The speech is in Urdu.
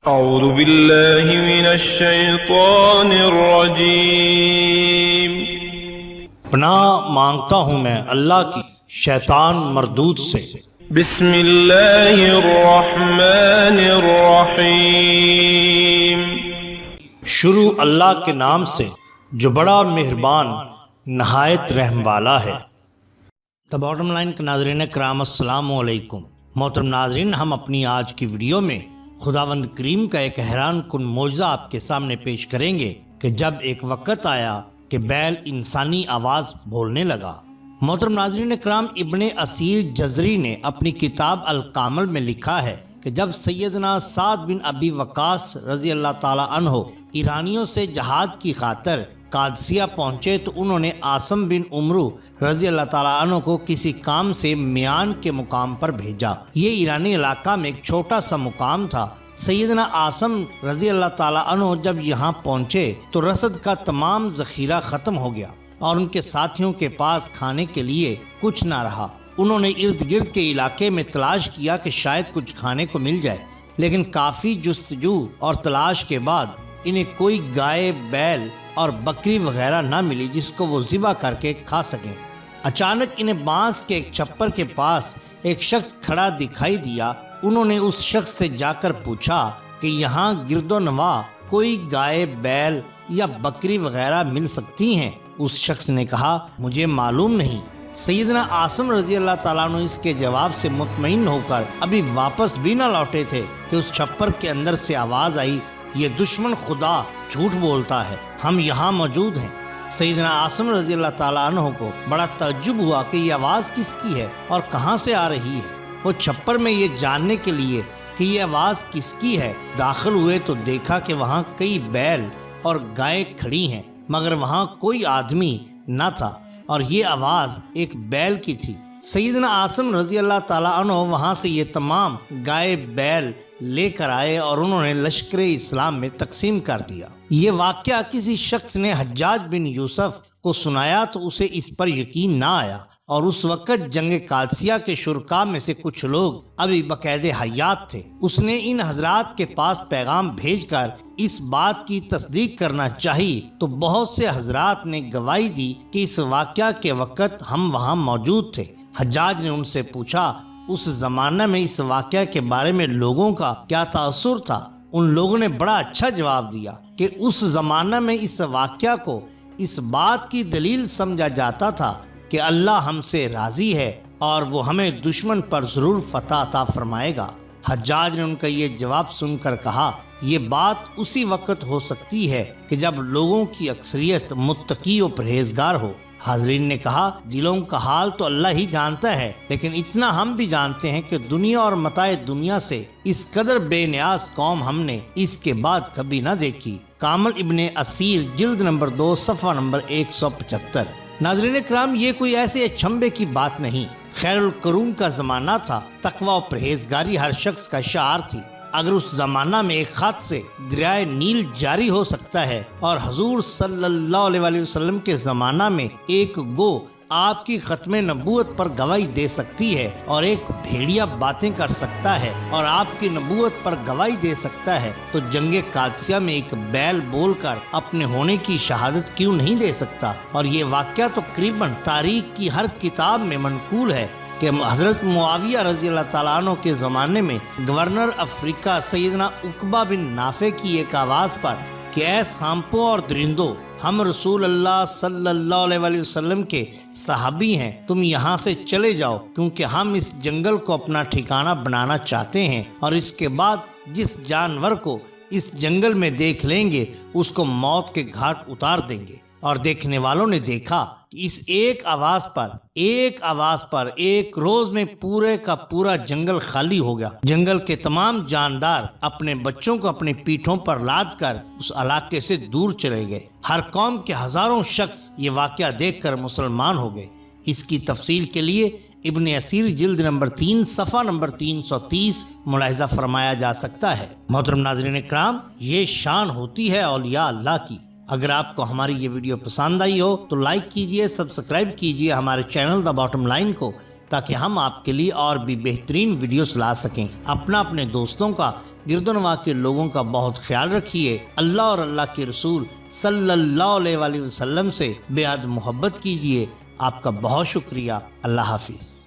اعوذ باللہ من الشیطان الرجیم۔ پناہ مانگتا ہوں میں اللہ کی شیطان مردود سے۔ بسم اللہ الرحمن الرحیم۔ شروع اللہ کے نام سے جو بڑا مہربان نہایت رحم والا ہے۔ دا باٹم لائن کے ناظرین کرام السلام علیکم۔ محترم ناظرین، ہم اپنی آج کی ویڈیو میں خداوند کریم کا ایک حیران کن معجزہ آپ کے سامنے پیش کریں گے کہ جب ایک وقت آیا کہ بیل انسانی آواز بولنے لگا۔ محترم ناظرین کرام، ابن اسیر جزری نے اپنی کتاب الکامل میں لکھا ہے کہ جب سیدنا سعد بن ابی وقاص رضی اللہ تعالی عنہ ایرانیوں سے جہاد کی خاطر قادسیہ پہنچے تو انہوں نے عاصم بن عمرو رضی اللہ تعالیٰ عنہ کو کسی کام سے میان کے مقام پر بھیجا۔ یہ ایرانی علاقہ میں ایک چھوٹا سا مقام تھا۔ سیدنا عاصم رضی اللہ تعالیٰ عنہ جب یہاں پہنچے تو رسد کا تمام ذخیرہ ختم ہو گیا اور ان کے ساتھیوں کے پاس کھانے کے لیے کچھ نہ رہا۔ انہوں نے ارد گرد کے علاقے میں تلاش کیا کہ شاید کچھ کھانے کو مل جائے، لیکن کافی جستجو اور تلاش کے بعد انہیں کوئی گائے، بیل اور بکری وغیرہ نہ ملی جس کو وہ ذبح کر کے کھا سکیں۔ اچانک انہیں بانس کے ایک چھپر کے پاس ایک شخص کھڑا دکھائی دیا۔ انہوں نے اس شخص سے جا کر پوچھا کہ یہاں گرد و نواح کوئی گائے، بیل یا بکری وغیرہ مل سکتی ہیں؟ اس شخص نے کہا مجھے معلوم نہیں۔ سیدنا عاصم رضی اللہ تعالیٰ عنہ اس کے جواب سے مطمئن ہو کر ابھی واپس بھی نہ لوٹے تھے کہ اس چھپر کے اندر سے آواز آئی، یہ دشمن خدا جھوٹ بولتا ہے، ہم یہاں موجود ہیں۔ سیدنا عاصم رضی اللہ تعالیٰ عنہ کو بڑا تعجب ہوا کہ یہ آواز کس کی ہے اور کہاں سے آ رہی ہے۔ وہ چھپر میں یہ جاننے کے لیے کہ یہ آواز کس کی ہے داخل ہوئے تو دیکھا کہ وہاں کئی بیل اور گائے کھڑی ہیں، مگر وہاں کوئی آدمی نہ تھا اور یہ آواز ایک بیل کی تھی۔ سیدنا عاصم رضی اللہ تعالیٰ عنہ وہاں سے یہ تمام گائے، بیل لے کر آئے اور انہوں نے لشکر اسلام میں تقسیم کر دیا۔ یہ واقعہ کسی شخص نے حجاج بن یوسف کو سنایا تو اسے اس پر یقین نہ آیا، اور اس وقت جنگ قادسیہ کے شرکاء میں سے کچھ لوگ ابھی باقید حیات تھے۔ اس نے ان حضرات کے پاس پیغام بھیج کر اس بات کی تصدیق کرنا چاہی تو بہت سے حضرات نے گواہی دی کہ اس واقعہ کے وقت ہم وہاں موجود تھے۔ حجاج نے ان سے پوچھا اس زمانہ میں اس واقعہ کے بارے میں لوگوں کا کیا تاثر تھا؟ ان لوگوں نے بڑا اچھا جواب دیا کہ اس زمانہ میں اس واقعہ کو اس بات کی دلیل سمجھا جاتا تھا کہ اللہ ہم سے راضی ہے اور وہ ہمیں دشمن پر ضرور فتح عطا فرمائے گا۔ حجاج نے ان کا یہ جواب سن کر کہا یہ بات اسی وقت ہو سکتی ہے کہ جب لوگوں کی اکثریت متقی و پرہیزگار ہو۔ حاضرین نے کہا دلوں کا حال تو اللہ ہی جانتا ہے، لیکن اتنا ہم بھی جانتے ہیں کہ دنیا اور متاع دنیا سے اس قدر بے نیاز قوم ہم نے اس کے بعد کبھی نہ دیکھی۔ کامل ابن اسیر جلد نمبر 2 صفحہ نمبر 175۔ ناظرین کرام، یہ کوئی ایسے اچھمبے کی بات نہیں۔ خیر القرون کا زمانہ تھا، تقوی و پرہیزگاری ہر شخص کا شعار تھی۔ اگر اس زمانہ میں ایک خط سے دریائے نیل جاری ہو سکتا ہے اور حضور صلی اللہ علیہ وسلم کے زمانہ میں ایک گو آپ کی ختم نبوت پر گواہی دے سکتی ہے اور ایک بھیڑیا باتیں کر سکتا ہے اور آپ کی نبوت پر گواہی دے سکتا ہے تو جنگ قادسیہ میں ایک بیل بول کر اپنے ہونے کی شہادت کیوں نہیں دے سکتا؟ اور یہ واقعہ تو تقریباً تاریخ کی ہر کتاب میں منقول ہے کہ حضرت معاویہ رضی اللہ تعالیٰ عنہ کے زمانے میں گورنر افریقہ سیدنا عقبہ بن نافع کی ایک آواز پر کہ اے سانپوں اور درندوں، ہم رسول اللہ صلی اللہ علیہ وسلم کے صحابی ہیں، تم یہاں سے چلے جاؤ کیونکہ ہم اس جنگل کو اپنا ٹھکانہ بنانا چاہتے ہیں، اور اس کے بعد جس جانور کو اس جنگل میں دیکھ لیں گے اس کو موت کے گھاٹ اتار دیں گے۔ اور دیکھنے والوں نے دیکھا کہ اس ایک آواز پر ایک روز میں پورے کا پورا جنگل خالی ہو گیا۔ جنگل کے تمام جاندار اپنے بچوں کو اپنی پیٹھوں پر لاد کر اس علاقے سے دور چلے گئے۔ ہر قوم کے ہزاروں شخص یہ واقعہ دیکھ کر مسلمان ہو گئے۔ اس کی تفصیل کے لیے ابن اسیر جلد نمبر 3 صفحہ نمبر 330 ملاحظہ فرمایا جا سکتا ہے۔ محترم ناظرین کرام، یہ شان ہوتی ہے اولیاء اللہ کی۔ اگر آپ کو ہماری یہ ویڈیو پسند آئی ہو تو لائک کیجئے، سبسکرائب کیجئے ہمارے چینل دا باٹم لائن کو، تاکہ ہم آپ کے لیے اور بھی بہترین ویڈیوز لا سکیں۔ اپنے دوستوں کا گرد و نواح کے لوگوں کا بہت خیال رکھیے، اللہ اور اللہ کے رسول صلی اللہ علیہ وآلہ وسلم سے بے حد محبت کیجیے۔ آپ کا بہت شکریہ۔ اللہ حافظ۔